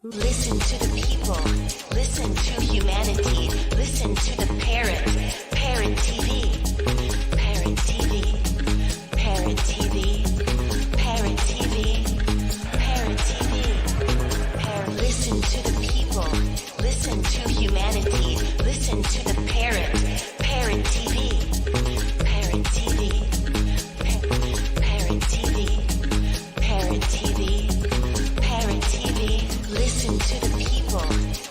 Listen to the people, listen to humanity, listen to the Parrot, Parrot TV, Parrot TV, Parrot TV, Parrot TV, Parrot TV, Parrot. Listen to the people, listen to humanity, listen to the Parrot, Parrot TV, Parrot TV, Parrot TV, Parrot TV, Parrot TV. Listen to the people,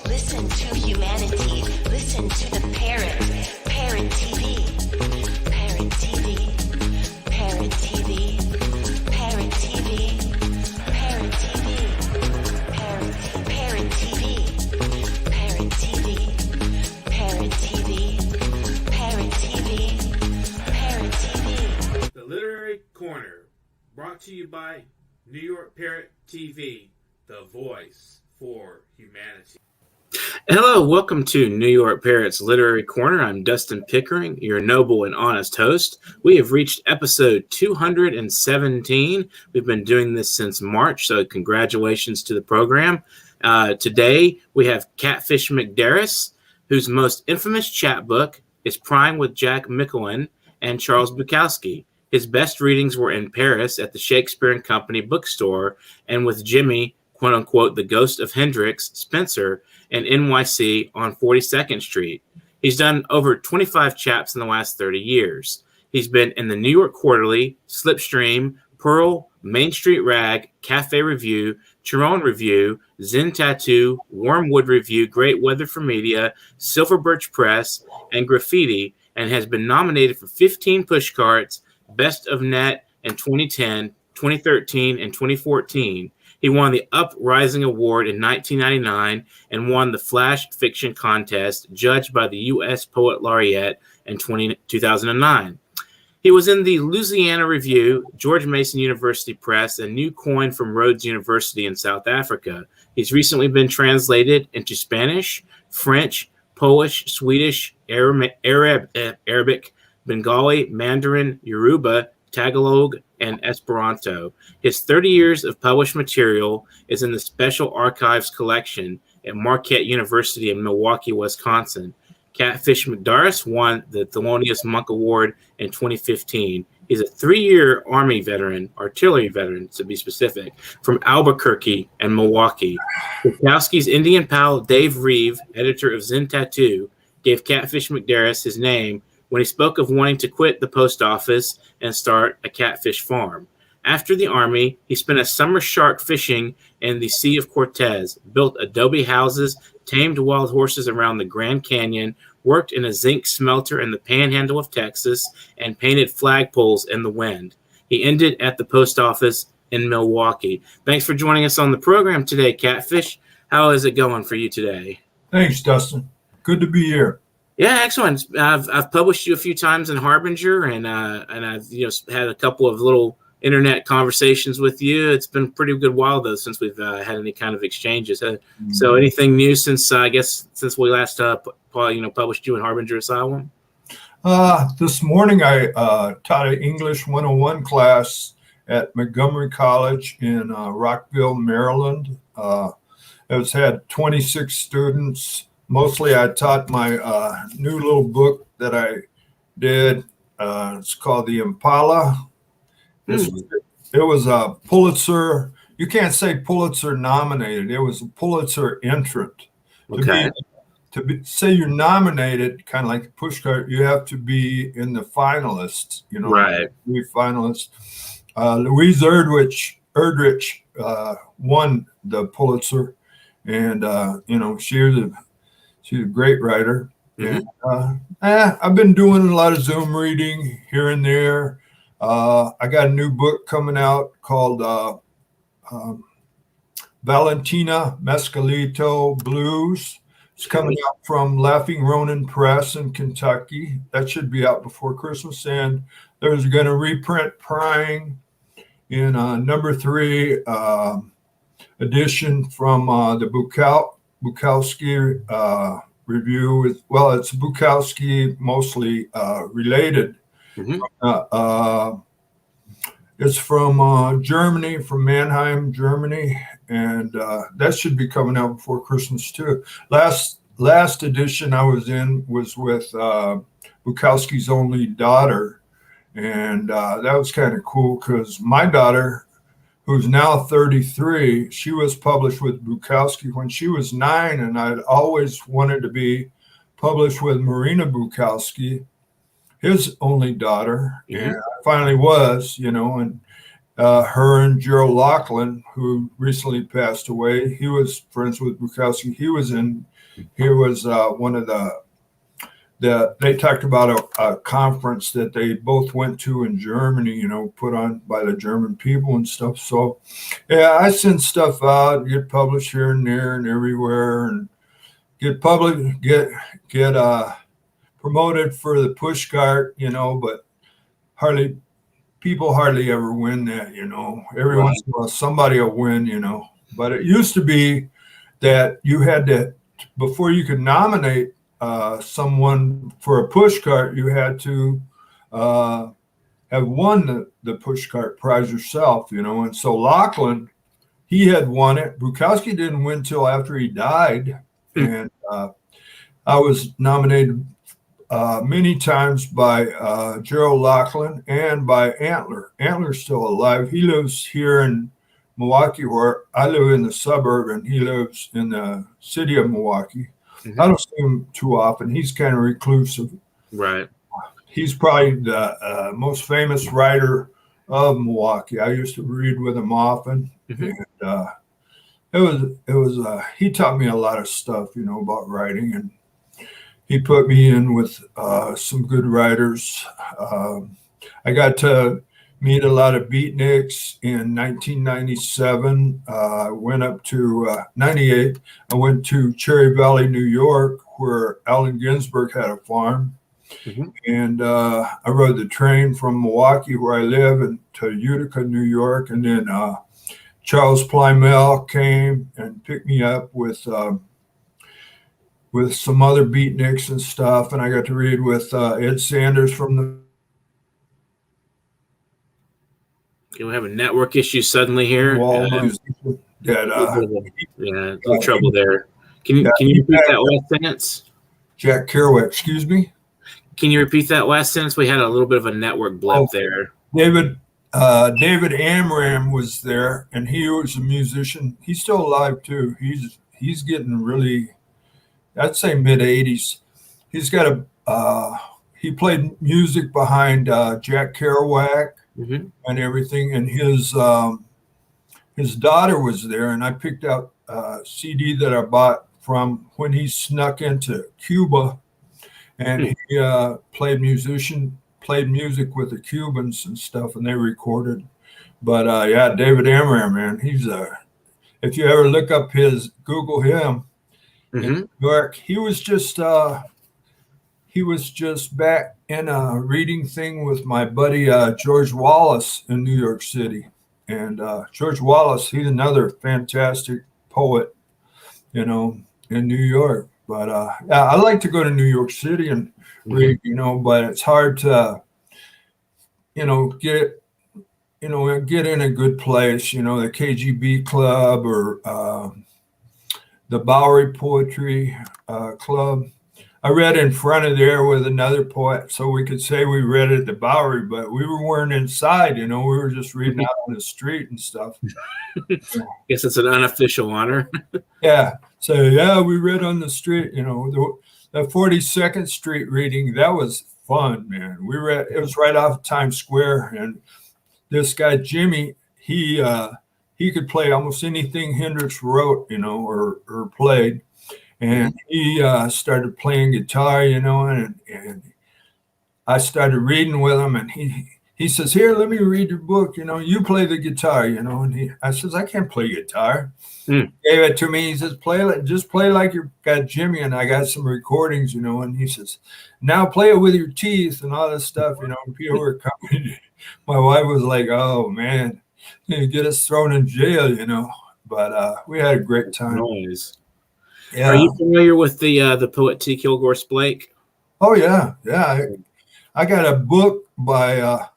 listen to humanity, listen to the Parrot, Parrot TV, Parrot TV, Parrot TV, Parrot TV, Parrot TV, Parrot TV, Parrot TV, Parrot TV, Parrot TV, Parrot TV. The Literary Corner, brought to you by New York Parrot TV, the voice for humanity. Hello, welcome to New York Parrot's Literary Corner. I'm Dustin Pickering, your noble and honest host. We have reached episode 217. We've been doing this since March, so congratulations to the program. Today, we have Catfish McDaris, whose most infamous chapbook is Prime with Jack Micklin and Charles Bukowski. His best readings were in Paris at the Shakespeare and Company bookstore and with Jimmy, quote-unquote, the ghost of Hendrix, Spencer, in NYC on 42nd Street. He's done over 25 chaps in the last 30 years. He's been in the New York Quarterly, Slipstream, Pearl, Main Street Rag, Cafe Review, Chiron Review, Zen Tattoo, Wormwood Review, Great Weather for Media, Silver Birch Press, and Graffiti, and has been nominated for 15 pushcarts, Best of Net in 2010, 2013, and 2014. He won the Uprising Award in 1999 and won the Flash Fiction Contest, judged by the U.S. Poet Laureate in 2009. He was in the Louisiana Review, George Mason University Press, and New Coin from Rhodes University in South Africa. He's recently been translated into Spanish, French, Polish, Swedish, Arabic, Bengali, Mandarin, Yoruba, Tagalog, and Esperanto. His 30 years of published material is in the Special Archives collection at Marquette University in Milwaukee, Wisconsin. Catfish McDaris won the Thelonious Monk Award in 2015. He's a 3-year Army veteran, artillery veteran to be specific, from Albuquerque and Milwaukee. Bukowski's Indian pal Dave Reeve, editor of Zen Tattoo, gave Catfish McDaris his name when he spoke of wanting to quit the post office and start a catfish farm. After the Army, he spent a summer shark fishing in the Sea of Cortez, built adobe houses, tamed wild horses around the Grand Canyon, worked in a zinc smelter in the panhandle of Texas, and painted flagpoles in the wind. He ended at the post office in Milwaukee. Thanks for joining us on the program today, Catfish. How is it going for you today? Thanks, Dustin. Good to be here. Yeah, excellent. I've published you a few times in Harbinger, and I've had a couple of little internet conversations with you. It's been a pretty good while though since we've had any kind of exchanges. So anything new since since we last published you in Harbinger Asylum? This morning I taught an English 101 class at Montgomery College in Rockville, Maryland. It's had 26 students. Mostly I taught my new little book that I did. It's called The Impala. It was a Pulitzer. You can't say Pulitzer nominated. It was a Pulitzer entrant. Okay. Say you're nominated, kind of like a pushcart, you have to be in the finalists. Right. 3 finalists. Louise Erdrich won the Pulitzer, and she's a great writer. Mm-hmm. And I've been doing a lot of Zoom reading here and there. I got a new book coming out called Valentina Mescalito Blues. It's coming out from Laughing Ronin Press in Kentucky. That should be out before Christmas. And there's going to reprint Prying in number 3 edition from the Bukowski review. It's Bukowski mostly related. Mm-hmm. It's from Germany, from Mannheim, Germany. and that should be coming out before Christmas too. Last edition I was in was with Bukowski's only daughter, and that was kind of cool because my daughter, who's now 33, she was published with Bukowski when she was 9, and I'd always wanted to be published with Marina Bukowski, his only daughter, and I finally was, and her and Gerald Laughlin, who recently passed away, he was friends with Bukowski. He was one of they talked about a conference that they both went to in Germany, put on by the German people and stuff. So, yeah, I send stuff out, get published here and there and everywhere, and get promoted for the push cart, but people hardly ever win that, Every once in a while somebody will win, But it used to be that you had to, before you could nominate someone for a push cart, you had to have won the push cart prize yourself, And so Laughlin, he had won it. Bukowski didn't win till after he died, and I was nominated many times by Gerald Laughlin and by Antler. Antler's still alive. He lives here in Milwaukee, where I live in the suburb, and he lives in the city of Milwaukee. I don't see him too often. He's kind of reclusive. Right. He's probably the most famous writer of Milwaukee. I used to read with him often, and it was he taught me a lot of stuff, about writing, and he put me in with some good writers. I got to meet a lot of beatniks in 1997. I went up to 98. I went to Cherry Valley, New York, where Allen Ginsberg had a farm. And I rode the train from Milwaukee, where I live, and to Utica, New York. And then Charles Plymell came and picked me up with some other beatniks and stuff. And I got to read with Ed Sanders from the. We have a network issue suddenly here. Trouble there. Can you repeat that last sentence? Jack Kerouac, excuse me. Can you repeat that last sentence? We had a little bit of a network blip there. David Amram was there, and he was a musician. He's still alive too. He's getting really, I'd say mid-80s. He's got he played music behind Jack Kerouac. And everything, and his daughter was there, and I picked out a CD that I bought from when he snuck into Cuba, and he played music with the Cubans and stuff, and they recorded. But David Amram, man, he's if you ever look up Google him in New York, he was just back in a reading thing with my buddy George Wallace in New York City. And George Wallace, he's another fantastic poet, in New York. But I like to go to New York City and read, but it's hard to, get in a good place, the KGB Club or the Bowery Poetry Club. I read in front of there with another poet, so we could say we read at the Bowery, but we weren't inside, we were just reading out on the street and stuff. Guess it's an unofficial honor. So we read on the street, the 42nd Street reading, that was fun, man. We read, it was right off Times Square, and this guy, Jimmy, he could play almost anything Hendrix wrote, or played. And he started playing guitar, and I started reading with him, and he says, "Here, let me read your book. You play the guitar, And I says, "I can't play guitar." Gave it to me. He says, just play like you got Jimmy, and I got some recordings, And he says, "Now play it with your teeth and all this stuff, And people were coming. My wife was like, "Oh man, you get us thrown in jail, But we had a great time. Nice. Yeah. Are you familiar with the poet T. Kilgore Blake? Oh yeah. I got a book by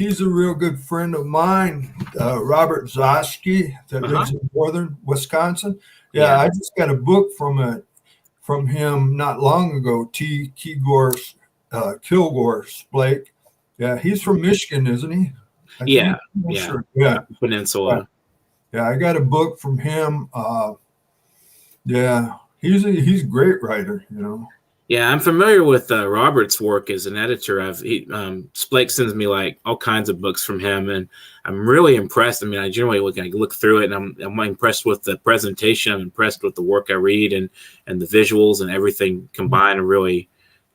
he's a real good friend of mine, Robert Zoski, that lives in northern Wisconsin. Yeah, I just got a book from him not long ago, Kilgore's Blake. Yeah, he's from Michigan, isn't he? Yeah. Sure. Yeah. Peninsula. Yeah, I got a book from him. Yeah, he's a great writer, you know. Yeah, I'm familiar with Robert's work as an editor. Blake sends me like all kinds of books from him, and I'm really impressed. I mean, I generally look through it, and I'm impressed with the presentation. I'm impressed with the work I read, and the visuals and everything combined are really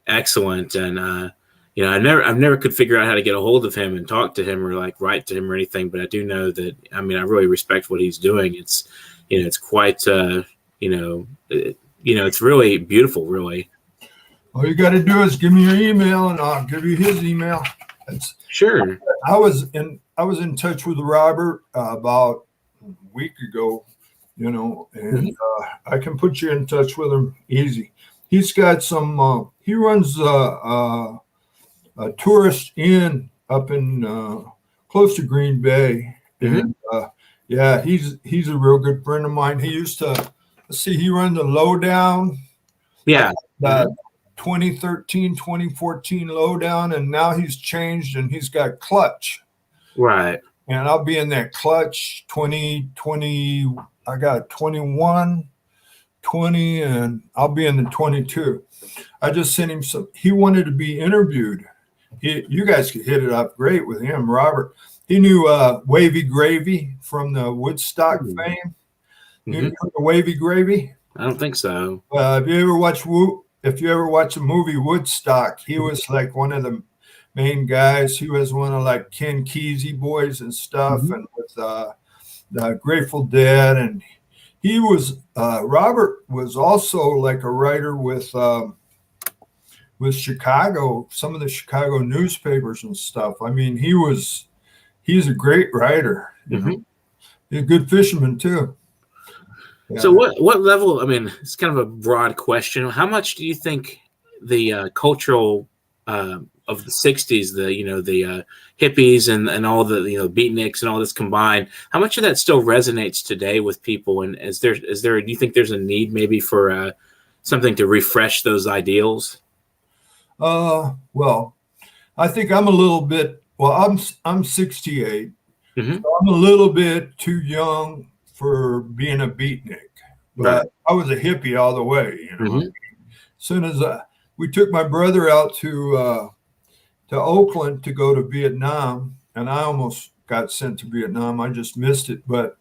excellent. And you know, I've never could figure out how to get a hold of him and talk to him or like write to him or anything. But I do know that, I mean, I really respect what he's doing. It's, you know, it's quite it's really beautiful, really. All you got to do is give me your email, and I'll give you his email. Sure. I was in touch with Robert about a week ago, you know, and I can put you in touch with him easy. He's got some. He runs a tourist inn up in close to Green Bay, and yeah, he's a real good friend of mine. He used to, let's see, he ran the Lowdown. Yeah. 2013, 2014 Lowdown, and now he's changed and he's got Clutch. Right. And I'll be in that Clutch 2020. I got 21, 20, and I'll be in the 22. I just sent him some. He wanted to be interviewed. You guys could hit it up great with him, Robert. He knew Wavy Gravy from the Woodstock fame. You know the Wavy Gravy? I don't think so. If you ever watch the movie Woodstock, he was like one of the main guys. He was one of like Ken Kesey boys and stuff, and with the Grateful Dead. And he was Robert was also like a writer with Chicago, some of the Chicago newspapers and stuff. I mean, he's a great writer. You know? He's a good fisherman too. Yeah. So what level, I mean, it's kind of a broad question. How much do you think the cultural of the 60s, the hippies and all the, beatniks and all this combined, how much of that still resonates today with people? And do you think there's a need maybe for something to refresh those ideals? Well, I think I'm a little bit, I'm 68. So I'm a little bit too young for being a beatnik, but I was a hippie all the way. You know, as soon as we took my brother out to Oakland to go to Vietnam, and I almost got sent to Vietnam. I just missed it. But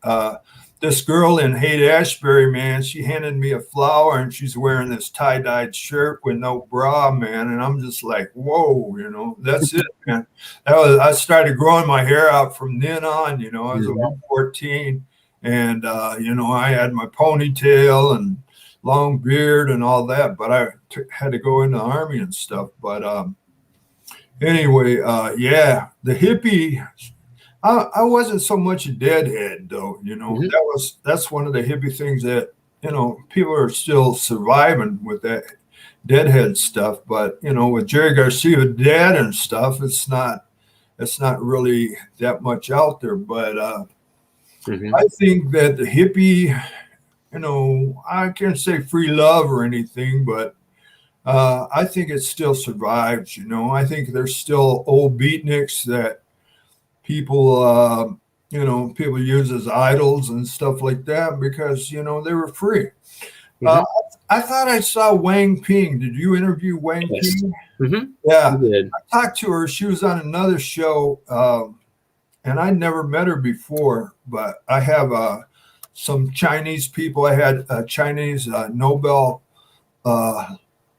this girl in Haight-Ashbury, man, she handed me a flower, and she's wearing this tie-dyed shirt with no bra, man. And I'm just like, whoa, that's it, man. I started growing my hair out from then on. I was about 14. And, I had my ponytail and long beard and all that, but I had to go in the Army and stuff. But anyway, the hippie, I wasn't so much a deadhead, though. That's one of the hippie things that, people are still surviving with that deadhead stuff. But, with Jerry Garcia dead and stuff, it's not really that much out there. But I think that the hippie, I can't say free love or anything, but I think it still survives. I think there's still old beatniks that people, people use as idols and stuff like that because, they were free. I thought I saw Wang Ping. Did you interview Wang Ping? Yeah, I talked to her. She was on another show. And I never met her before, but I have some Chinese people. I had a Chinese Nobel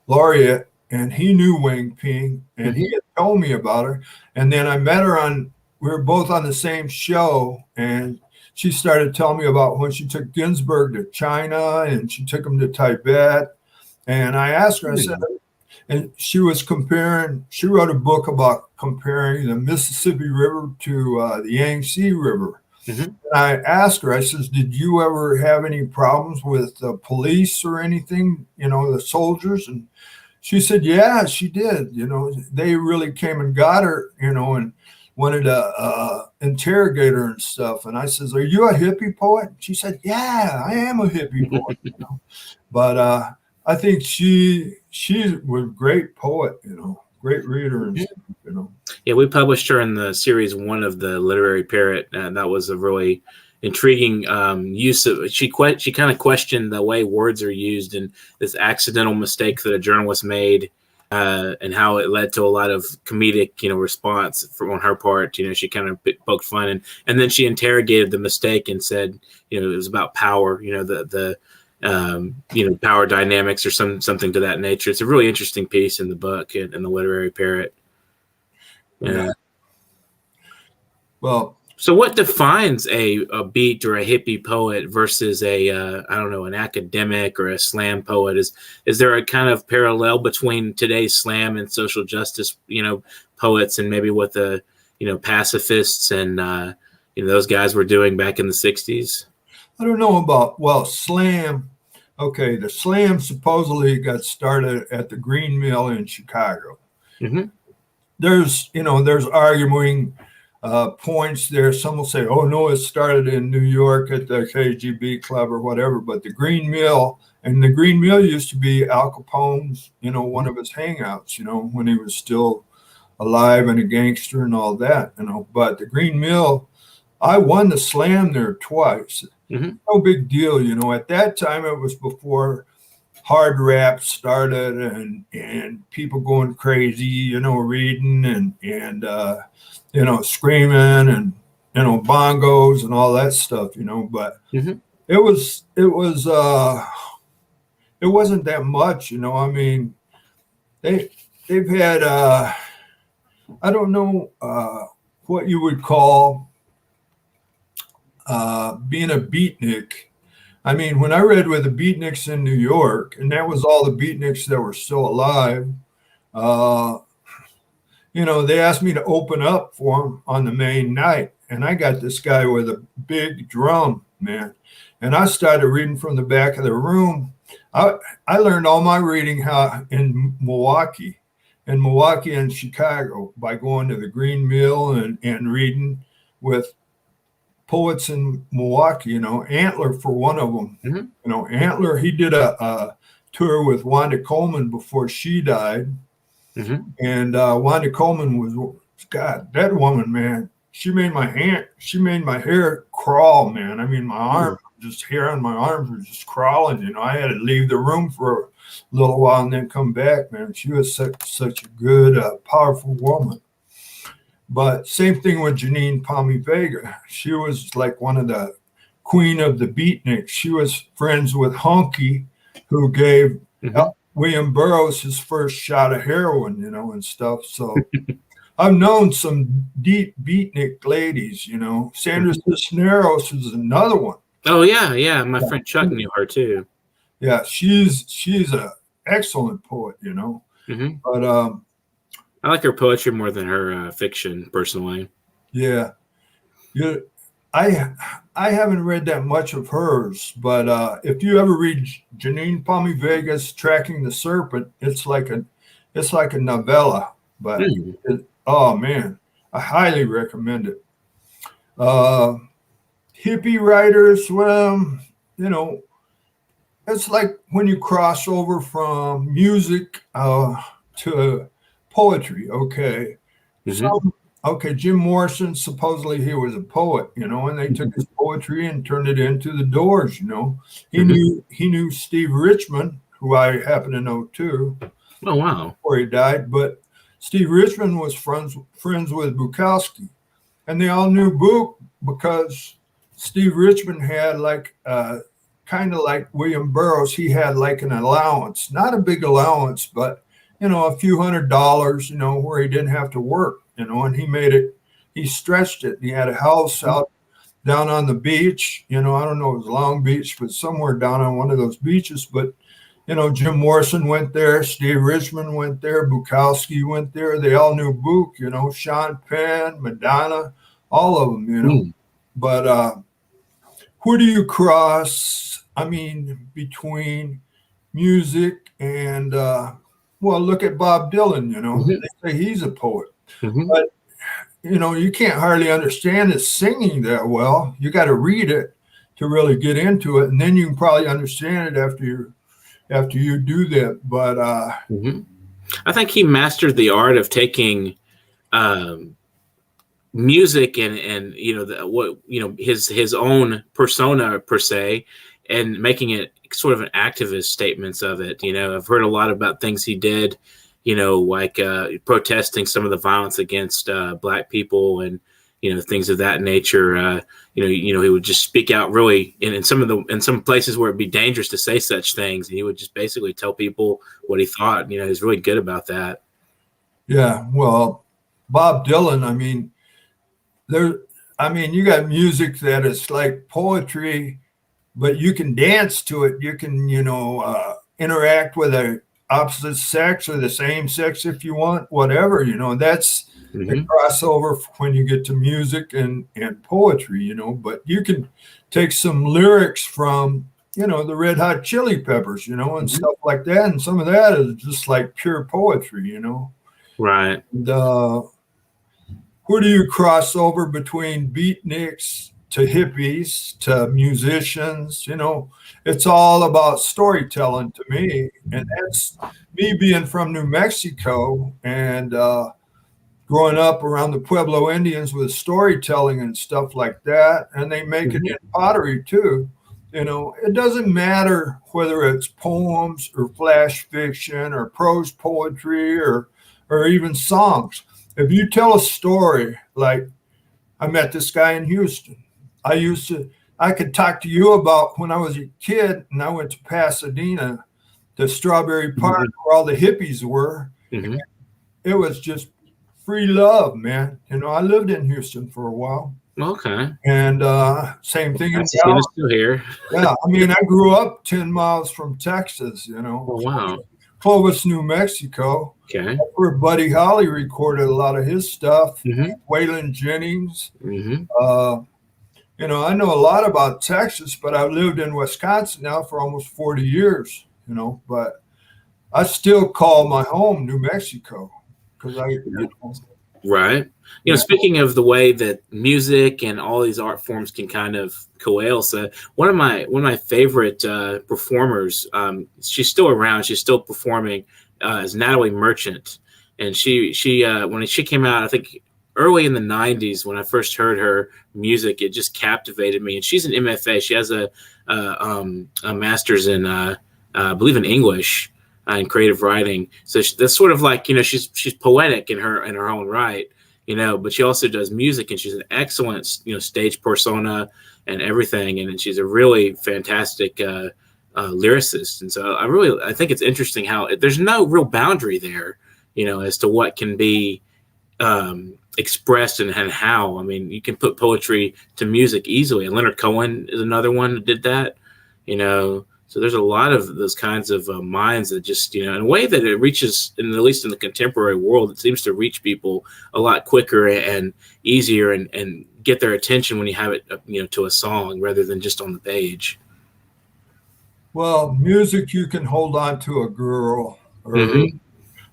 laureate, and he knew Wang Ping, and he had told me about her. And then I met her we were both on the same show, and she started telling me about when she took Ginsberg to China, and she took him to Tibet. And I asked her, I said, and she wrote a book about comparing the Mississippi River to the Yangtze River. And I asked her, I says, did you ever have any problems with the police or anything, the soldiers? And she said, yeah, she did. They really came and got her, and wanted to interrogate her and stuff. And I says, "Are you a hippie poet?" She said, "Yeah, I am a hippie poet." But I think she was a great poet, great reader and stuff. Yeah, we published her in the series 1 of the Literary Parrot, and that was a really intriguing use of. She kind of questioned the way words are used and this accidental mistake that a journalist made, and how it led to a lot of comedic, response on her part. She kind of poked fun, and then she interrogated the mistake and said, it was about power. The power dynamics or something to that nature. It's a really interesting piece in the book in the Literary Parrot. Yeah. Well, so what defines a beat or a hippie poet versus an academic or a slam poet? Is there a kind of parallel between today's slam and social justice, poets, and maybe what the, pacifists and, those guys were doing back in the 60s? I don't know about, slam. Okay, the slam supposedly got started at the Green Mill in Chicago. Mm-hmm. There's arguing points there. Some will say, "Oh no, it started in New York at the KGB club or whatever." But the Green Mill used to be Al Capone's, one of his hangouts, when he was still alive and a gangster and all that, But the Green Mill, I won the slam there twice. Mm-hmm. No big deal, At that time, it was before hard rap started and people going crazy, reading and screaming and bongos and all that stuff, But mm-hmm. it wasn't that much, I mean, they've had I don't know what you would call being a beatnik. I mean, when I read with the beatniks in New York, and that was all the beatniks that were still alive, they asked me to open up for them on the main night. And I got this guy with a big drum, man. And I started reading from the back of the room. I learned all my reading in Milwaukee and Chicago by going to the Green Mill and reading with poets in Milwaukee, Antler for one of them. Mm-hmm. Antler, he did a tour with Wanda Coleman before she died. Mm-hmm. And Wanda Coleman was, God, that woman, man, she made my hair crawl, man. I mean, my arms, just hair on my arms was just crawling, I had to leave the room for a little while and then come back, man. She was such a good, powerful woman. But same thing with Janine Palmy Vega. She was like one of the queen of the beatniks. She was friends with Honky, who gave William Burroughs his first shot of heroin, and stuff. So I've known some deep beatnik ladies, Sandra Cisneros is another one. Oh yeah. My friend Chuck knew her too. Yeah, she's an excellent poet, Mm-hmm. But I like her poetry more than her fiction, personally. Yeah. I haven't read that much of hers, but if you ever read Janine Palmy Vega's Tracking the Serpent, it's like a novella. But oh man, I highly recommend it. Hippie writers, well, it's like when you cross over from music to poetry. Okay. Mm-hmm. Jim Morrison, supposedly he was a poet, and they took his poetry and turned it into the Doors, He knew Steve Richmond, who I happen to know too. Oh wow. Before he died, but Steve Richmond was friends with Bukowski, and they all knew Book because Steve Richmond had like kind of like William Burroughs, he had like an allowance, not a big allowance, but a few $100s, where he didn't have to work, and he stretched it. He had a house out down on the beach, I don't know if it was Long Beach, but somewhere down on one of those beaches. But, Jim Morrison went there, Steve Richmond went there, Bukowski went there. They all knew Book, Sean Penn, Madonna, all of them, But where do you cross, between music and, look at Bob Dylan, They say he's a poet. Mm-hmm. But you can't hardly understand his singing that well. You got to read it to really get into it, and then you can probably understand it after you do that. But I think he mastered the art of taking music and his own persona per se, and making it sort of an activist statements of it. I've heard a lot about things he did, like protesting some of the violence against Black people and things of that nature. He would just speak out really in some places where it'd be dangerous to say such things, and he would just basically tell people what he thought. He's really good about that. Yeah, well, Bob Dylan, you got music that is like poetry, but you can dance to it. You can, interact with the opposite sex or the same sex if you want, whatever, that's the crossover when you get to music and poetry, but you can take some lyrics from, the Red Hot Chili Peppers, and stuff like that. And some of that is just like pure poetry, Right. And, who do you cross over between beatniks to hippies to musicians? It's all about storytelling to me. And that's me being from New Mexico and growing up around the Pueblo Indians with storytelling and stuff like that. And they make it in pottery too. It doesn't matter whether it's poems or flash fiction or prose poetry or even songs. If you tell a story, like I met this guy in Houston, I could talk to you about when I was a kid and I went to Pasadena, the Strawberry Park where all the hippies were. It was just free love, man. I lived in Houston for a while. Okay. And same thing in Dallas. Still here. Yeah, I grew up 10 miles from Texas, Oh, wow. Clovis, New Mexico. Okay. That's where Buddy Holly recorded a lot of his stuff. Waylon Jennings. I know a lot about Texas, but I've lived in Wisconsin now for almost 40 years, but I still call my home New Mexico because Right. Speaking of the way that music and all these art forms can kind of coalesce, one of my favorite performers, she's still around, she's still performing, is Natalie Merchant. And she when she came out, I think early in the 90s, when I first heard her music, it just captivated me. And she's an MFA. She has a master's in, I believe, in English and creative writing. So that's sort of like, she's poetic in her own right, but she also does music, and she's an excellent, stage persona and everything. And she's a really fantastic lyricist. And so I think it's interesting how there's no real boundary there, as to what can be expressed and how. You can put poetry to music easily. And Leonard Cohen is another one that did that, So there's a lot of those kinds of minds that just, in a way that it reaches, at least in the contemporary world, it seems to reach people a lot quicker and easier and get their attention when you have it, to a song rather than just on the page. Well, music, you can hold on to a girl or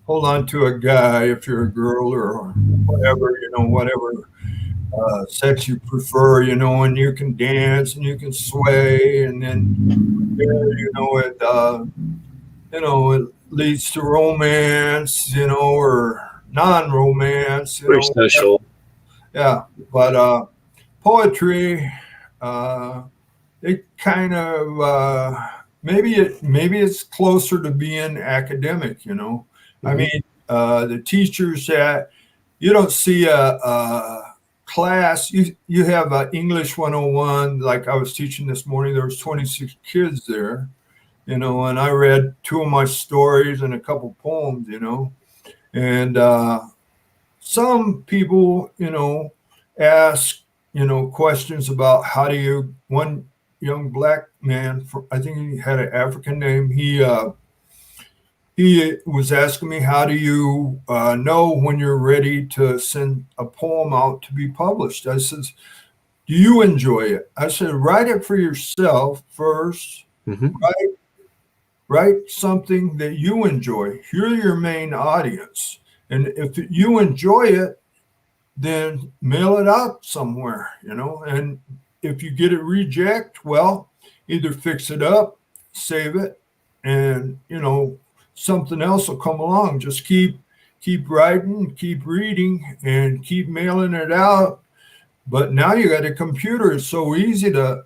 hold on to a guy if you're a girl or whatever, whatever sex you prefer, and you can dance and you can sway, and then it leads to romance, or non-romance. Very social. Yeah, but poetry, it kind of maybe it's closer to being academic. The teachers that you don't see a class, you have English 101, like I was teaching this morning. There was 26 kids there, and I read 2 of my stories and a couple poems, and some people, ask, questions about how do you, one young Black man, I think he had an African name, he was asking me, how do you know when you're ready to send a poem out to be published? I said, do you enjoy it? I said, write it for yourself first. Write something that you enjoy. You're your main audience. And if you enjoy it, then mail it out somewhere, and if you get a reject, well, either fix it up, save it, and something else will come along. Just keep writing, keep reading, and keep mailing it out. But now you got a computer. It's so easy to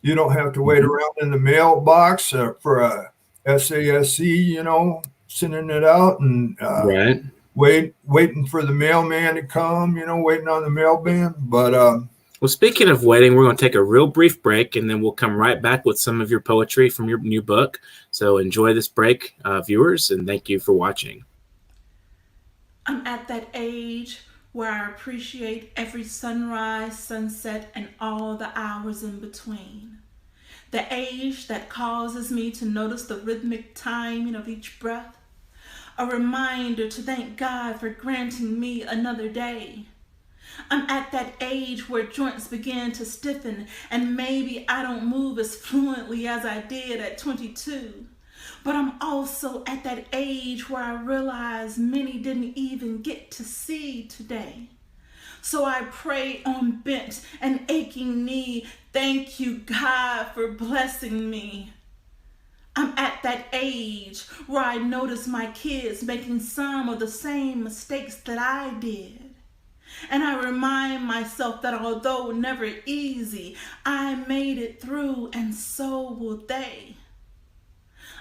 you don't have to wait around in the mailbox for a SASE, sending it out and Right. waiting for the mailman to come, waiting on the mailman. But well, speaking of waiting, we're going to take a real brief break, and then we'll come right back with some of your poetry from your new book. So enjoy this break, viewers, and thank you for watching. I'm at that age where I appreciate every sunrise, sunset, and all the hours in between. The age that causes me to notice the rhythmic timing of each breath. A reminder to thank God for granting me another day. I'm at that age where joints begin to stiffen, and maybe I don't move as fluently as I did at 22. But I'm also at that age where I realize many didn't even get to see today. So I pray on bent and aching knee, thank you, God, for blessing me. I'm at that age where I notice my kids making some of the same mistakes that I did. And I remind myself that although never easy, I made it through, and so will they.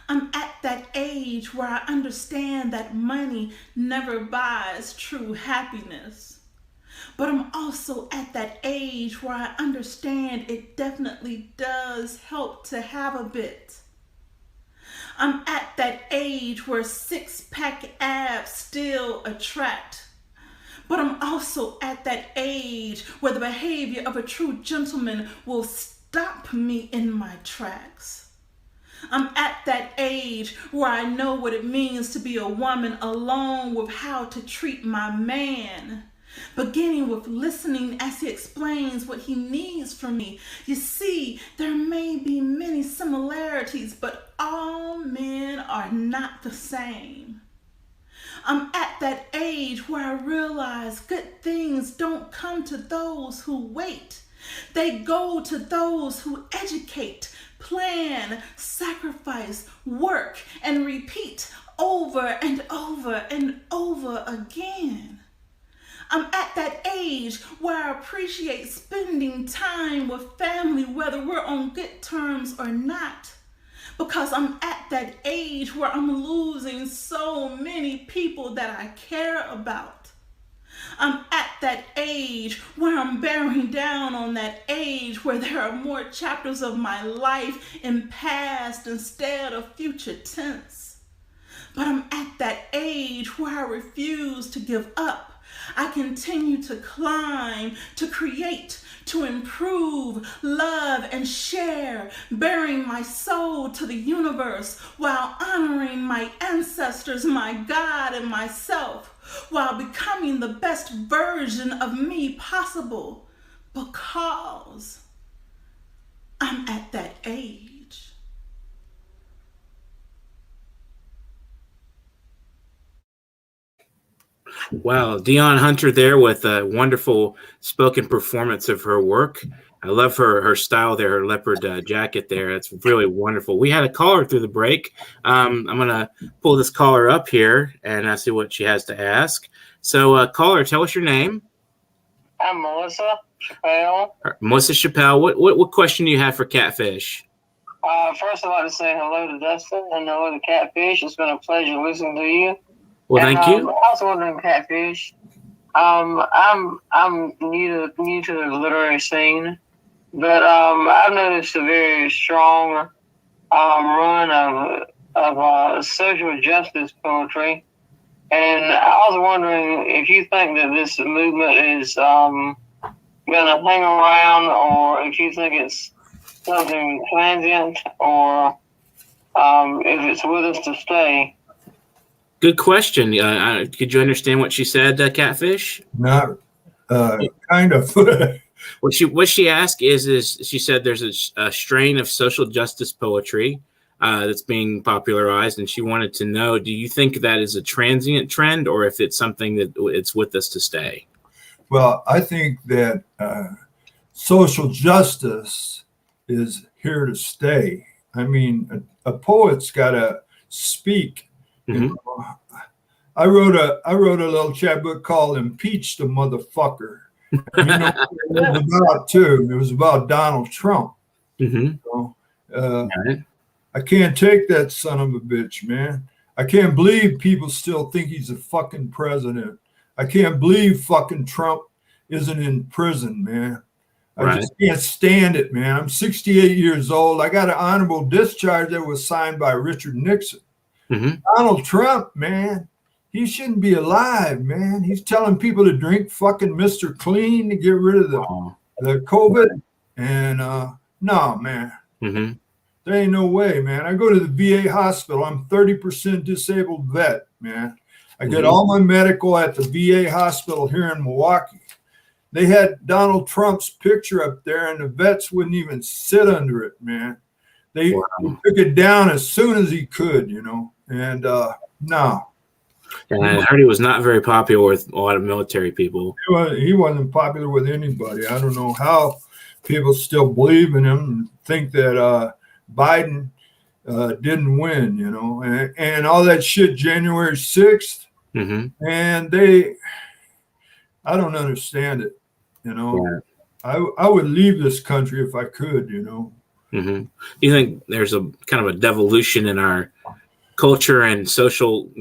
I'm at that age where I understand that money never buys true happiness. But I'm also at that age where I understand it definitely does help to have a bit. I'm at that age where six-pack abs still attract. But I'm also at that age where the behavior of a true gentleman will stop me in my tracks. I'm at that age where I know what it means to be a woman alone with how to treat my man. Beginning with listening as he explains what he needs from me. You see, there may be many similarities, but all men are not the same. I'm at that age where I realize good things don't come to those who wait. They go to those who educate, plan, sacrifice, work, and repeat over and over and over again. I'm at that age where I appreciate spending time with family, whether we're on good terms or not. Because I'm at that age where I'm losing so many people that I care about. I'm at that age where I'm bearing down on that age where there are more chapters of my life in past instead of future tense. But I'm at that age where I refuse to give up. I continue to climb, to create, to improve, love, and share, bearing my soul to the universe while honoring my ancestors, my God, and myself, while becoming the best version of me possible, because I'm at that age. Wow, Dion Hunter there with a wonderful spoken performance of her work. I love her style there, her leopard jacket there. It's really wonderful. We had a caller through the break. I'm going to pull this caller up here and see what she has to ask. So, caller, tell us your name. I'm Melissa Chappelle. Melissa Chappelle, what question do you have for Catfish? First, I'd like to say hello to Dustin and hello to Catfish. It's been a pleasure listening to you. Well, thank you. I was wondering, Catfish. I'm new to the literary scene, but I've noticed a very strong run of social justice poetry, and I was wondering if you think that this movement is going to hang around, or if you think it's something transient, or if it's with us to stay. Good question. Could you understand what she said, Catfish? not kind of. What she asked is she said there's a strain of social justice poetry that's being popularized, and she wanted to know, do you think that is a transient trend, or if it's something that it's with us to stay? Well, I think that social justice is here to stay. I mean, a poet's got to speak. You know? I wrote a little chapbook called "Impeach the Motherfucker." And you know what it was about too? It was about Donald Trump. So, I can't take that son of a bitch, man. I can't believe people still think he's a fucking president. I can't believe fucking Trump isn't in prison, man. I just can't stand it, man. I'm 68 years old. I got an honorable discharge that was signed by Richard Nixon. Donald Trump, man, he shouldn't be alive, man. He's telling people to drink fucking Mr. Clean to get rid of the COVID. And no, man. There ain't no way, man. I go to the VA hospital. I'm 30% disabled vet, man. I get all my medical at the VA hospital here in Milwaukee. They had Donald Trump's picture up there, and the vets wouldn't even sit under it, man. They took it down as soon as he could, you know. And no. And I heard he was not very popular with a lot of military people. He wasn't popular with anybody. I don't know how people still believe in him and think that Biden didn't win, you know, and all that shit January 6th. And I don't understand it, you know. I would leave this country if I could, you know. You think there's a kind of a devolution in our culture and social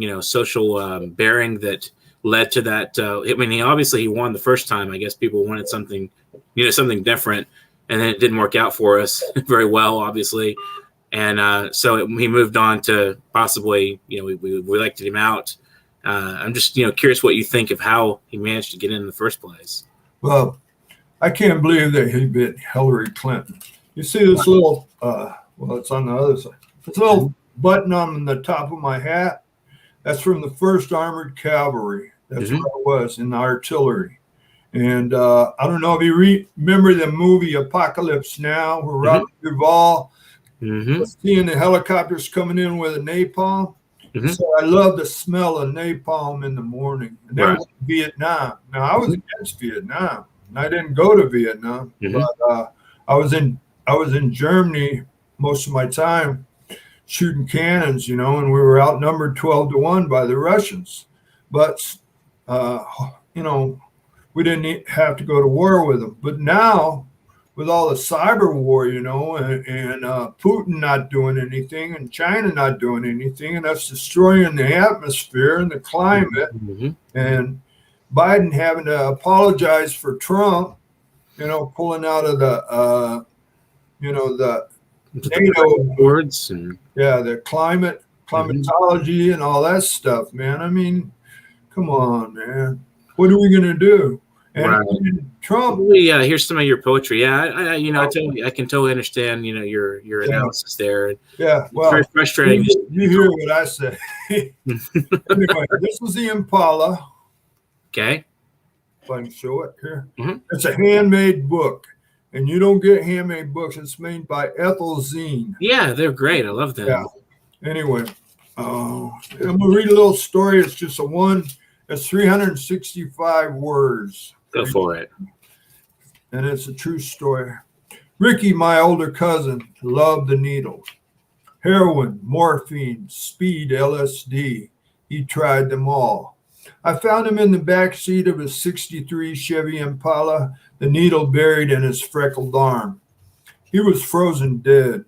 bearing that led to that? I mean, he won the first time. I guess people wanted something different, and then it didn't work out for us very well, obviously. And so he moved on to possibly, we elected him out. I'm just, curious what you think of how he managed to get in the first place. Well, I can't believe that he beat Hillary Clinton. You see this little, it's on the other side. This little button on the top of my hat. That's from the 1st Armored Cavalry. That's where I was in the artillery. And I don't know if you remember the movie Apocalypse Now, where Robert Duvall was seeing the helicopters coming in with a napalm. So I love the smell of napalm in the morning. And that was Vietnam. Now, I was against Vietnam, and I didn't go to Vietnam. But I was in Germany most of my time shooting cannons, and we were outnumbered 12-1 by the Russians. But, we didn't have to go to war with them. But now, with all the cyber war, and Putin not doing anything and China not doing anything, and us destroying the atmosphere and the climate, and Biden having to apologize for Trump, pulling out of the, the NATO words and the climatology and all that stuff, man. I mean, come on, man. What are we gonna do? And Trump. Here's some of your poetry. I can totally understand. Your analysis there. Yeah, well, it's very frustrating. You hear what I say. Anyway, this was the Impala. Okay. If I can show it here, it's a handmade book, and you don't get handmade books. It's made by Ethel Zine. Yeah, they're great. I love them. Yeah. Anyway, I'm gonna read a little story. It's just it's 365 words. Go for it. And it's a true story. Ricky, my older cousin, loved the needle. Heroin, morphine, speed, LSD. He tried them all. I found him in the back seat of his 63 Chevy Impala, the needle buried in his freckled arm. He was frozen dead.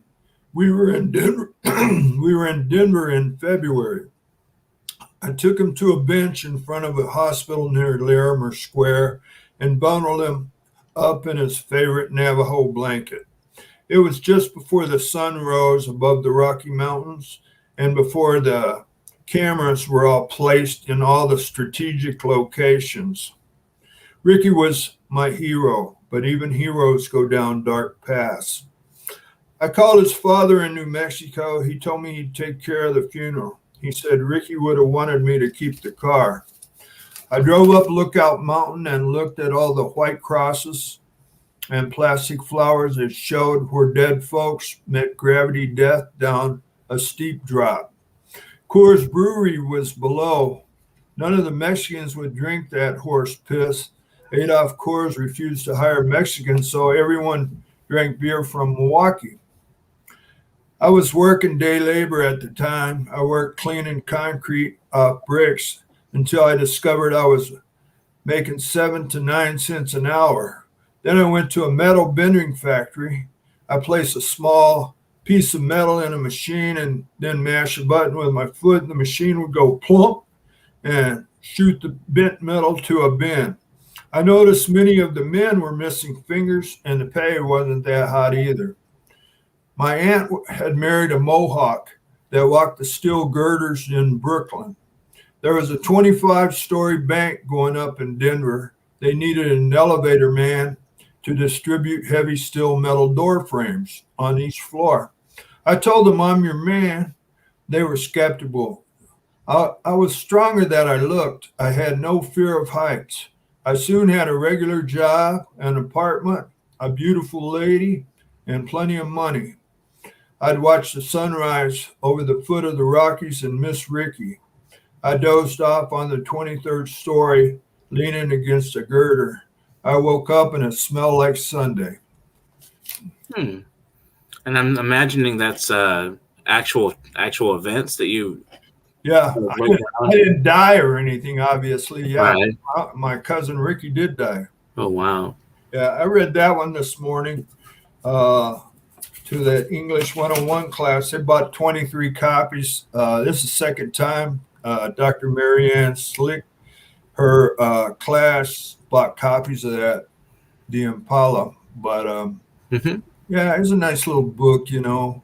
We were in Denver. In February. I took him to a bench in front of a hospital near Larimer Square and bundled him up in his favorite Navajo blanket. It was just before the sun rose above the Rocky Mountains and before the cameras were all placed in all the strategic locations. Ricky was my hero, but even heroes go down dark paths. I called his father in New Mexico. He told me he'd take care of the funeral. He said Ricky would have wanted me to keep the car. I drove up Lookout Mountain and looked at all the white crosses and plastic flowers that showed where dead folks met gravity death down a steep drop. Coors Brewery was below. None of the Mexicans would drink that horse piss Adolf Coors refused to hire Mexicans, so everyone drank beer from Milwaukee. I was working day labor at the time. I worked cleaning concrete off bricks until I discovered I was making 7 to 9 cents an hour. Then I went to a metal bending factory. I placed a small piece of metal in a machine and then mash a button with my foot, and the machine would go plump and shoot the bent metal to a bend. I noticed many of the men were missing fingers, and the pay wasn't that hot either. My aunt had married a Mohawk that walked the steel girders in Brooklyn. There was a 25-story bank going up in Denver. They needed an elevator man to distribute heavy steel metal door frames on each floor. I told them, I'm your man. They were skeptical. I was stronger than I looked. I had no fear of heights. I soon had a regular job, an apartment, a beautiful lady, and plenty of money. I'd watch the sunrise over the foot of the Rockies and miss Ricky. I dozed off on the 23rd story, leaning against a girder. I woke up and it smelled like Sunday. And I'm imagining that's actual events that you. Yeah, I didn't die or anything, obviously. Yeah, Right. My cousin Ricky did die. Oh, wow. Yeah, I read that one this morning to the English 101 class. They bought 23 copies. This is the second time Dr. Marianne Slick, her class, bought copies of that, The Impala. But yeah, it's a nice little book, you know.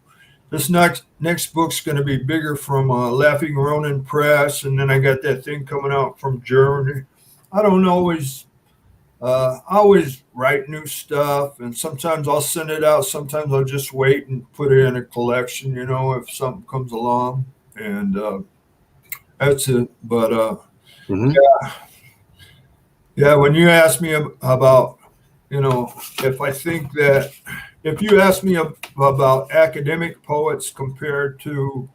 This next book's going to be bigger from Laughing Ronin Press, and then I got that thing coming out from Germany. I don't always write new stuff, and sometimes I'll send it out. Sometimes I'll just wait and put it in a collection, you know, if something comes along, and that's it. But yeah, when you ask me about, you know, if you ask me about academic poets compared to,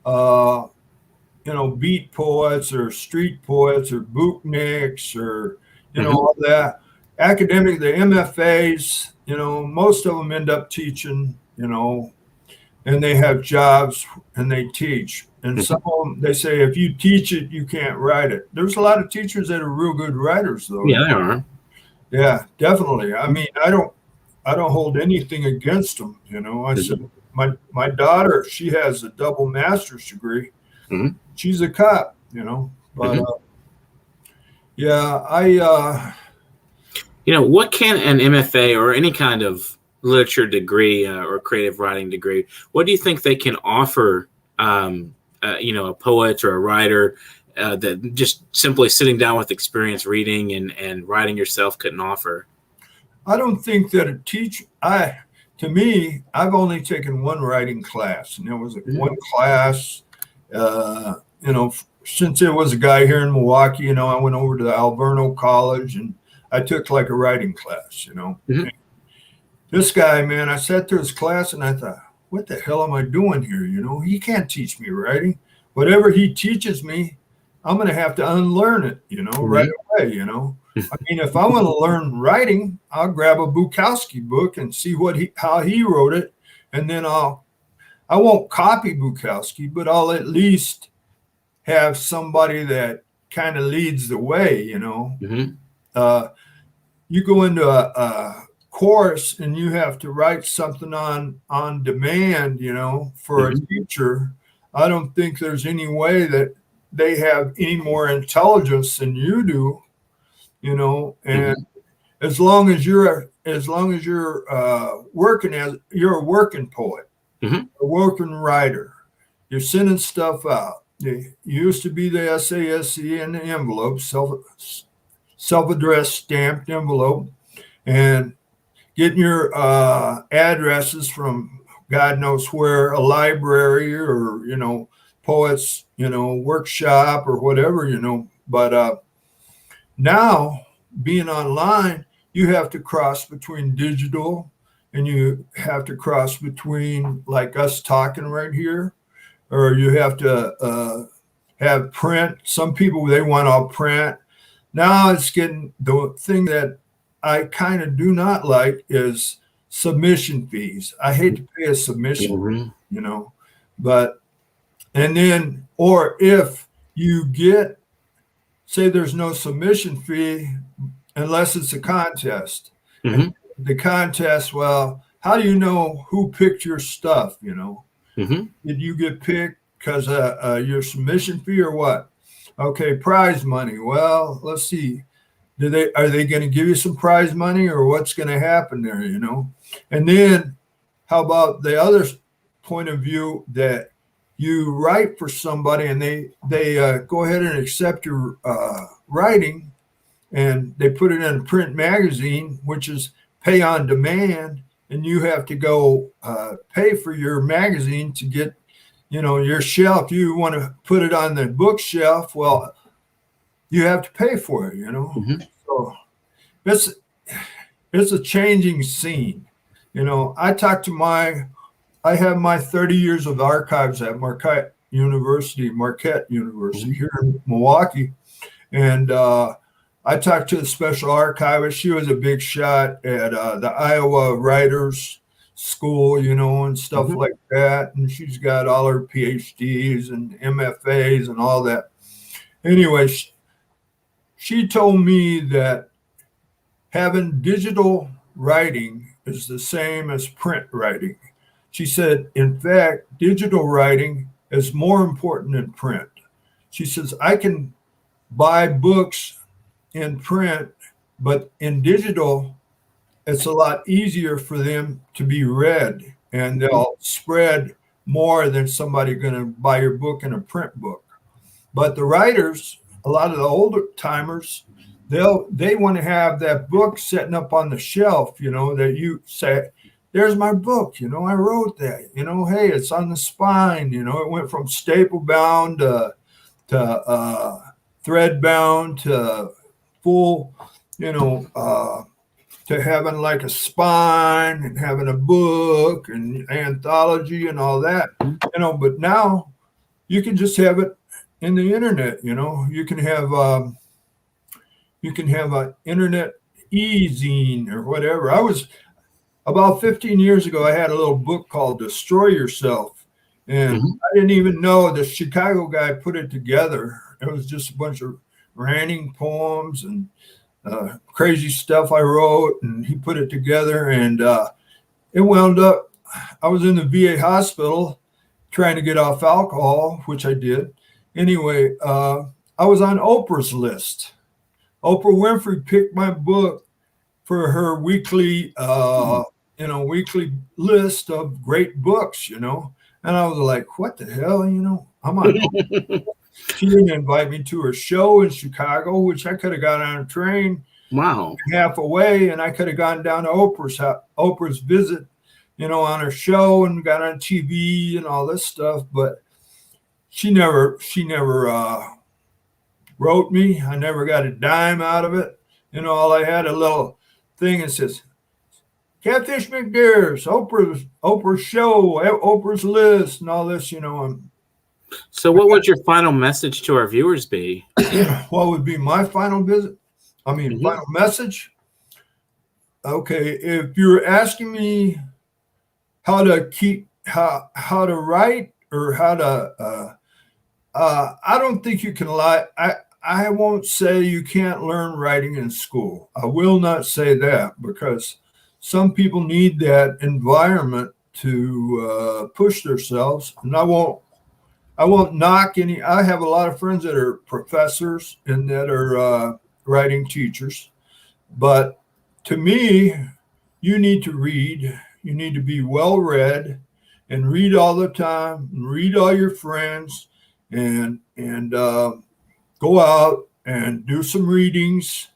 you know, beat poets or street poets or bootniks or, you know, all that, academic, the MFAs, you know, most of them end up teaching, you know, and they have jobs and they teach. And some of them, they say, if you teach it, you can't write it. There's a lot of teachers that are real good writers, though. Yeah, they are. Yeah, definitely. I mean, I don't hold anything against them. You know, I said, my daughter, she has a double master's degree. She's a cop, you know, but yeah, you know, what can an MFA or any kind of literature degree or creative writing degree, what do you think they can offer, you know, a poet or a writer that just simply sitting down with experience reading and writing yourself couldn't offer? I don't think that to me, I've only taken one writing class, and it was one class, you know, since there was a guy here in Milwaukee, you know, I went over to the Alverno College and I took like a writing class, you know. This guy, man, I sat through his class and I thought, what the hell am I doing here? You know, he can't teach me writing. Whatever he teaches me, I'm going to have to unlearn it, you know, right away, you know. I mean, if I want to learn writing, I'll grab a Bukowski book and see how he wrote it. And then I won't copy Bukowski, but I'll at least have somebody that kind of leads the way, you know. You go into a course and you have to write something on demand, you know, for a teacher. I don't think there's any way that they have any more intelligence than you do, you know. And as long as you're working you're a working poet, a working writer, you're sending stuff out. You used to be the SASC in the envelope, self-addressed stamped envelope, and getting your addresses from God knows where, a library or, you know, poets, you know, workshop or whatever, you know. But now being online, you have to cross between digital and you have to cross between like us talking right here, or you have to have print. Some people, they want all print. Now it's getting, the thing that I kind of do not like is submission fees. I hate to pay a submission fee, but, and then, or if you get, say there's no submission fee unless it's a contest. And the contest, well, how do you know who picked your stuff? Did you get picked because your submission fee or what? Okay, prize money. Well, let's see. Are they going to give you some prize money, or what's going to happen there? And then how about the other point of view, that you write for somebody and they go ahead and accept your writing, and they put it in a print magazine, which is pay on demand, and you have to go pay for your magazine to get, your shelf. You want to put it on the bookshelf, well, you have to pay for it, So it's a changing scene. I have my 30 years of archives at Marquette University here in Milwaukee. And I talked to the special archivist. She was a big shot at the Iowa Writers School, and stuff like that. And she's got all her PhDs and MFAs and all that. Anyway, she told me that having digital writing is the same as print writing. She said, in fact, digital writing is more important than print. She says, I can buy books in print, but in digital, it's a lot easier for them to be read, and they'll spread more than somebody going to buy your book in a print book. But the writers, a lot of the older timers, they want to have that book sitting up on the shelf, that you say, there's my book, I wrote that, hey, it's on the spine, it went from staple bound to thread bound to full, to having like a spine and having a book and anthology and all that, but now you can just have it in the internet, you can have an internet e-zine or whatever. About 15 years ago, I had a little book called Destroy Yourself, and I didn't even know the Chicago guy put it together. It was just a bunch of ranting poems and crazy stuff I wrote, and he put it together, and it wound up, I was in the VA hospital trying to get off alcohol, which I did. Anyway, I was on Oprah's list. Oprah Winfrey picked my book for her weekly, weekly list of great books, and I was like, what the hell, I'm on. She didn't invite me to her show in Chicago, which I could have got on a train. Wow. Half away, and I could have gone down to Oprah's visit, on her show, and got on TV and all this stuff. But she never wrote me. I never got a dime out of it. All I had a little thing that says, Catfish McDaris, Oprah's show, Oprah's list, and all this, So what would your final message to our viewers be? What would be my final final message? Okay, if you're asking me how to write or how to, I don't think you can lie. I won't say you can't learn writing in school. I will not say that, because some people need that environment to push themselves, and I won't knock any. I have a lot of friends that are professors and that are writing teachers. But to me, you need to read. You need to be well read and read all the time, and read all your friends, and go out and do some readings.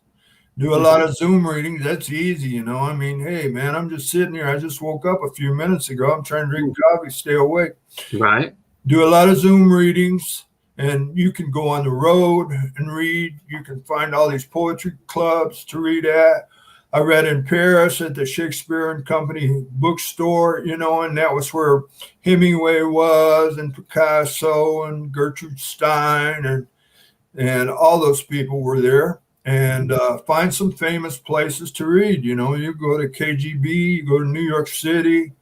Do a lot of Zoom readings. That's easy, hey, man, I'm just sitting here. I just woke up a few minutes ago. I'm trying to drink coffee, stay awake. Right. Do a lot of Zoom readings, and you can go on the road and read. You can find all these poetry clubs to read at. I read in Paris at the Shakespeare and Company bookstore, and that was where Hemingway was, and Picasso and Gertrude Stein, and all those people were there. and find some famous places to read. You know, you go to KGB, you go to New York City,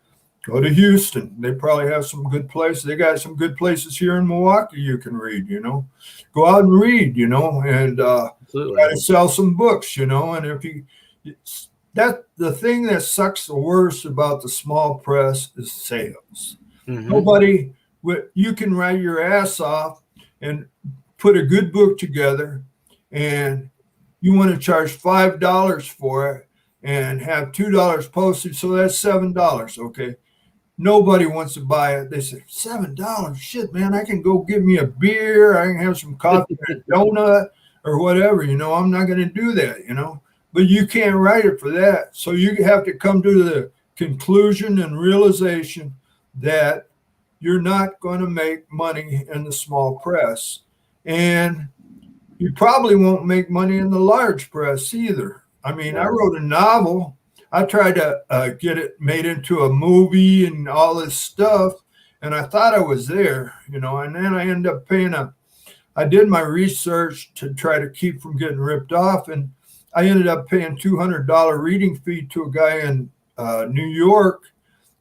go to Houston. They probably have some good places. They got some good places here in Milwaukee you can read, you know. Go out and read, you know, and try to sell some books, you know. And if you that the thing that sucks the worst about the small press is sales. Nobody, you can write your ass off and put a good book together, and you want to charge $5 for it and have $2 postage, so that's $7. Okay, nobody wants to buy it. They say $7, shit, man. I can go get me a beer. I can have some coffee and a donut or whatever. You know, I'm not going to do that. You know. But you can't write it for that. So you have to come to the conclusion and realization that you're not going to make money in the small press. And you probably won't make money in the large press either. I mean, I wrote a novel. I tried to get it made into a movie and all this stuff. And I thought I was there, you know, and then I ended up I did my research to try to keep from getting ripped off. And I ended up paying $200 reading fee to a guy in New York.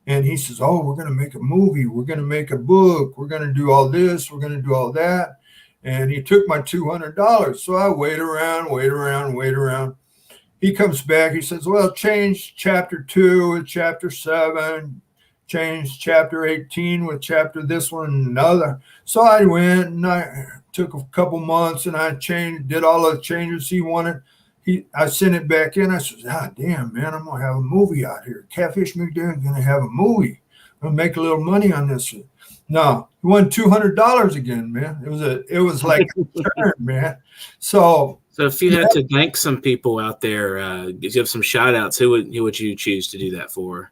And he says, oh, we're going to make a movie. We're going to make a book. We're going to do all this. We're going to do all that. And he took my $200. So I wait around. He comes back. He says, well, change chapter 2 with chapter 7. Change chapter 18 with chapter this one and another. So I went and I took a couple months and I did all the changes he wanted. I sent it back in. I said, damn, man, I'm going to have a movie out here. Catfish McDaris is going to have a movie. I'm going to make a little money on this. No, he won $200 again, man. It was like a turn, man. So if you had to thank some people out there, give some shout outs, who would you choose to do that for?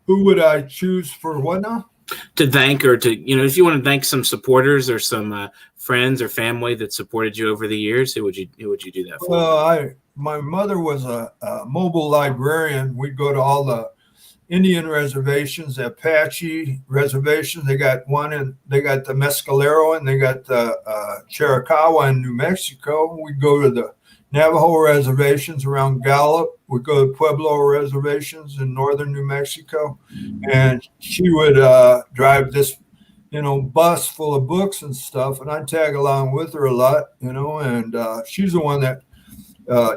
Who would I choose for what now? To thank, or to, you know, if you want to thank some supporters or some friends or family that supported you over the years, who would you do that for? Well, my mother was a mobile librarian. We'd go to all the Indian reservations, Apache reservations. They got the Mescalero and they got the Chiricahua in New Mexico. We'd go to the Navajo reservations around Gallup. We'd go to Pueblo reservations in northern New Mexico. And she would drive this, you know, bus full of books and stuff. And I'd tag along with her a lot, you know, and she's the one that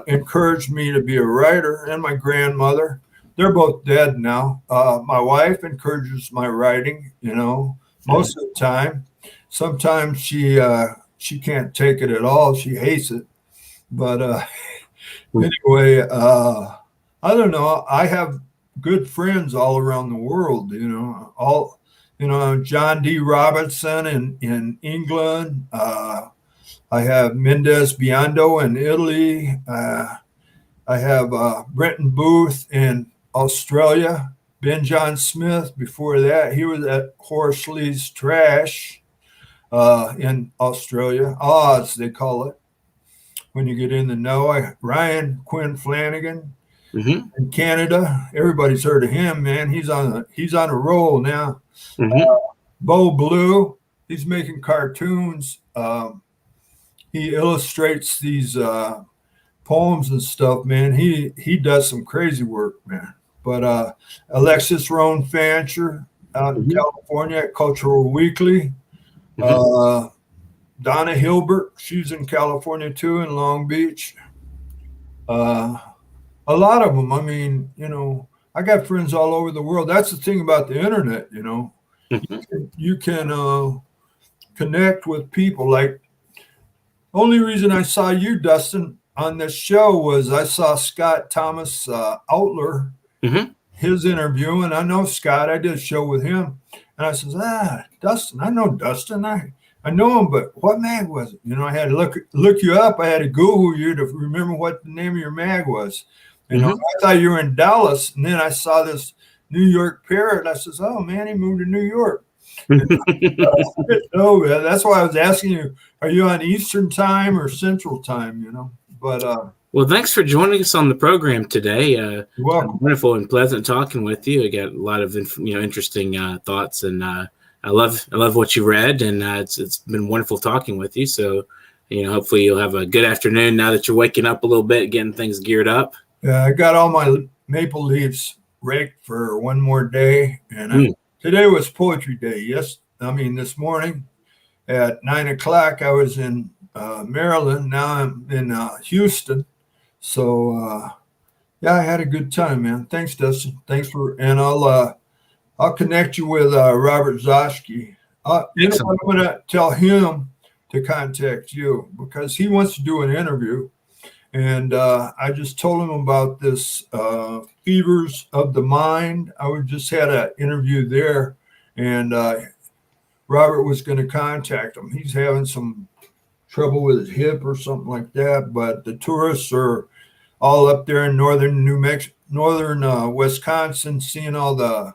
encouraged me to be a writer. And my grandmother, they're both dead now. My wife encourages my writing, you know, most of the time. Sometimes she can't take it at all. She hates it. But anyway, I don't know. I have good friends all around the world, you know, John D. Robinson in England. I have Mendez Biondo in Italy. I have Brenton Booth in Australia. Ben John Smith, before that, he was at Horsley's Trash in Australia. Oz, they call it. When you get in the know, Ryan Quinn Flanagan in Canada, everybody's heard of him, man. He's on a roll now. Bo Blue, he's making cartoons. He illustrates these poems and stuff, man. He does some crazy work, man. But Alexis Roan Fancher out in California at Cultural Weekly. Donna Hilbert, she's in California too, in Long Beach. A lot of them. I mean, you know, I got friends all over the world. That's the thing about the internet, you know. You can connect with people. Like, only reason I saw you, Dustin, on this show was I saw Scott Thomas Outler, his interview, and I know Scott. I did a show with him, and I says, Dustin, I know Dustin. I know him, but what mag was it? You know, I had to look you up. I had to Google you to remember what the name of your mag was. You know, I thought you were in Dallas, and then I saw this New York Parrot. I says, oh, man, he moved to New York. No, that's why I was asking you, are you on Eastern time or Central time, you know? But well, thanks for joining us on the program today. You're welcome. Wonderful and pleasant talking with you. I got a lot of interesting thoughts, and I love what you read, and it's been wonderful talking with you. So hopefully you'll have a good afternoon now that you're waking up a little bit, getting things geared up. Yeah, I got all my maple leaves raked for one more day. And today was poetry day. This morning at 9:00, I was in Maryland. Now I'm in Houston. So, I had a good time, man. Thanks, Dustin. And I'll connect you with Robert Zoschke. I'm going to tell him to contact you because he wants to do an interview. And I just told him about this Fevers of the Mind. I just had an interview there, and Robert was going to contact him. He's having some trouble with his hip or something like that, but the tourists are all up there in northern Wisconsin, seeing all the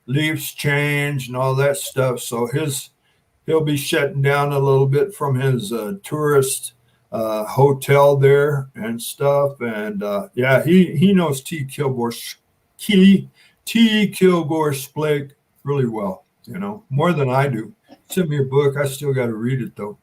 leaves change and all that stuff. So he'll be shutting down a little bit from his tourist hotel there and stuff. And he knows T. Kilgore Splake really well, more than I do. Send me a book. I still got to read it though.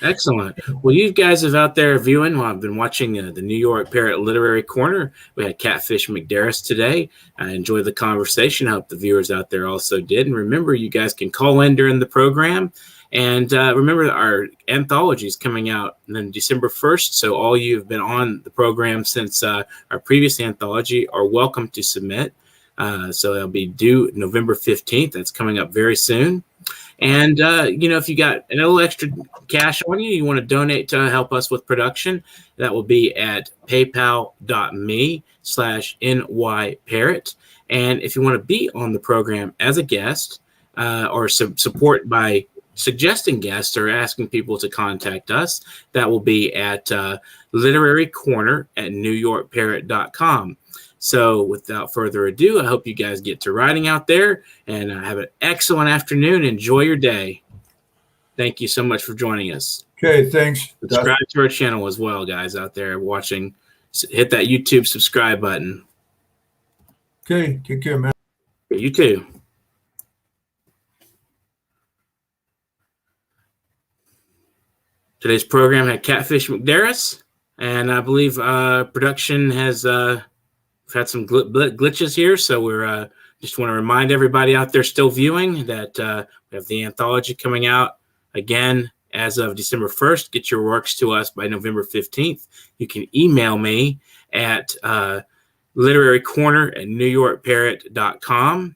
Excellent. Well, you guys have out there viewing. I've been watching the New York Parrot Literary Corner. We had Catfish McDaris today. I enjoyed the conversation. I hope the viewers out there also did. And remember, you guys can call in during the program. And remember, our anthology is coming out on December 1st. So all you have been on the program since our previous anthology are welcome to submit. So it'll be due November 15th. That's coming up very soon. And, if you got a little extra cash on you want to donate to help us with production, that will be at paypal.me/nyparrot. And if you want to be on the program as a guest or support by suggesting guests or asking people to contact us, that will be at literarycorner@newyorkparrot.com. So without further ado, I hope you guys get to writing out there and have an excellent afternoon. Enjoy your day. Thank you so much for joining us. Okay, thanks. Subscribe to our channel as well, guys out there watching. Hit that YouTube subscribe button. Okay, take care, man. You too. Today's program had Catfish McDaris, and I believe production has... We've had some glitches here, so we're just want to remind everybody out there still viewing that we have the anthology coming out again as of December 1st. Get your works to us by November 15th. You can email me at literarycorner@newyorkparrot.com.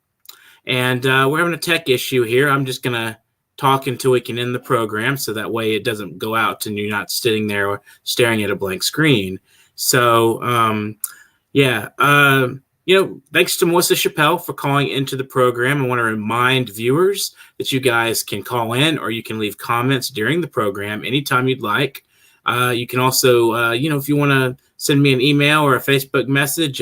And we're having a tech issue here. I'm just going to talk until we can end the program so that way it doesn't go out and you're not sitting there staring at a blank screen. So, thanks to Melissa Chappelle for calling into the program. I want to remind viewers that you guys can call in or you can leave comments during the program anytime you'd like. You can also, if you want to send me an email or a Facebook message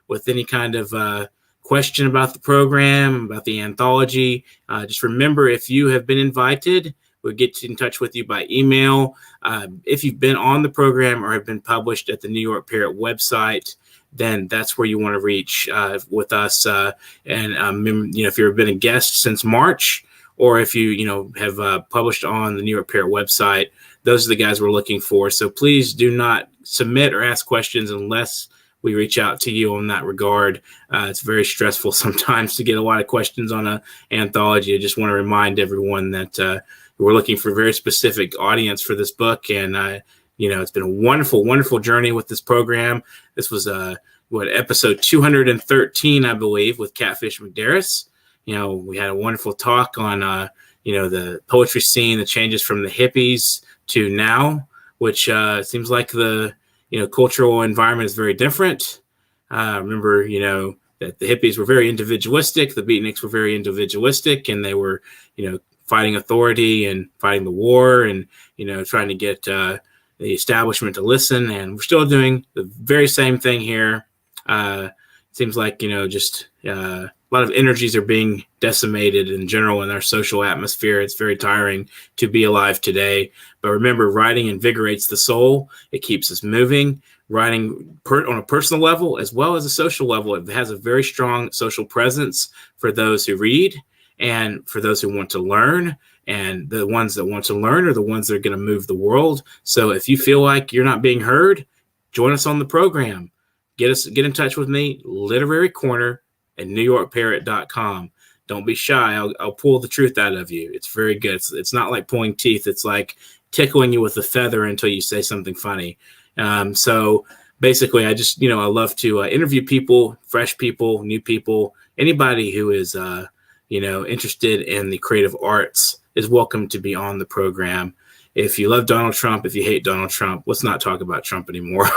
with any kind of question about the program, about the anthology, just remember, if you have been invited, we'll get in touch with you by email. If you've been on the program or have been published at the New York Parrot website, then that's where you want to reach with us. If you've been a guest since March, or if you have published on the New York Parrot website, those are the guys we're looking for. So please do not submit or ask questions unless we reach out to you in that regard. It's very stressful sometimes to get a lot of questions on an anthology. I just want to remind everyone that we're looking for a very specific audience for this book, and it's been a wonderful, wonderful journey with this program. This was episode 213, I believe, with Catfish McDaris. We had a wonderful talk on, the poetry scene, the changes from the hippies to now, which seems like the, cultural environment is very different. Remember, that the hippies were very individualistic. The beatniks were very individualistic, and they were, fighting authority and fighting the war and, trying to get the establishment to listen. And we're still doing the very same thing here. It seems like, just a lot of energies are being decimated in general in our social atmosphere. It's very tiring to be alive today. But remember, writing invigorates the soul. It keeps us moving. Writing on a personal level as well as a social level, it has a very strong social presence for those who read and for those who want to learn And the ones that want to learn are the ones that are going to move the world. So if you feel like you're not being heard, join us on the program. Get in touch with me, Literary Corner at NewYorkParrot.com. Don't be shy. I'll pull the truth out of you. It's very good. It's not like pulling teeth. It's like tickling you with a feather until you say something funny. So basically, I just, I love to interview people, fresh people, new people, anybody who is, interested in the creative arts is welcome to be on the program. If you love Donald Trump, if you hate Donald Trump, let's not talk about Trump anymore.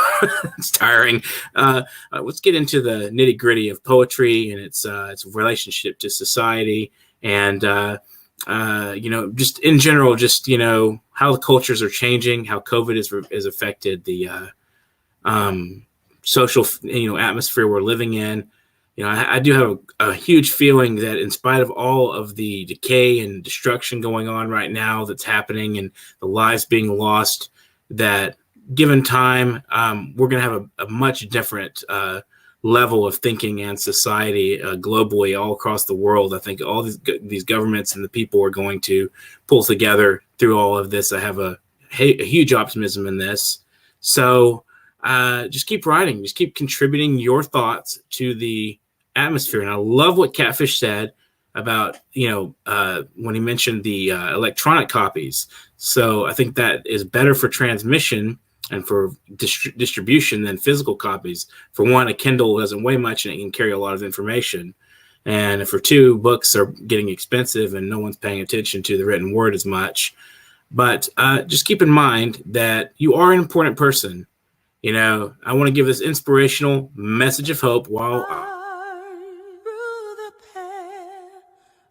It's tiring. Let's get into the nitty gritty of poetry and its relationship to society, and just in general, just how the cultures are changing, how COVID has affected the social atmosphere we're living in. I do have a huge feeling that in spite of all of the decay and destruction going on right now that's happening and the lives being lost, that given time, we're going to have a much different level of thinking and society globally all across the world. I think all these governments and the people are going to pull together through all of this. I have a huge optimism in this. So just keep writing, just keep contributing your thoughts to the atmosphere. And I love what Catfish said about, when he mentioned the electronic copies. So I think that is better for transmission and for distribution than physical copies. For one, a Kindle doesn't weigh much and it can carry a lot of information. And for two, books are getting expensive and no one's paying attention to the written word as much. But just keep in mind that you are an important person. I want to give this inspirational message of hope while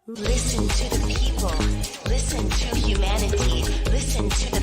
listen to the people, listen to humanity, listen to the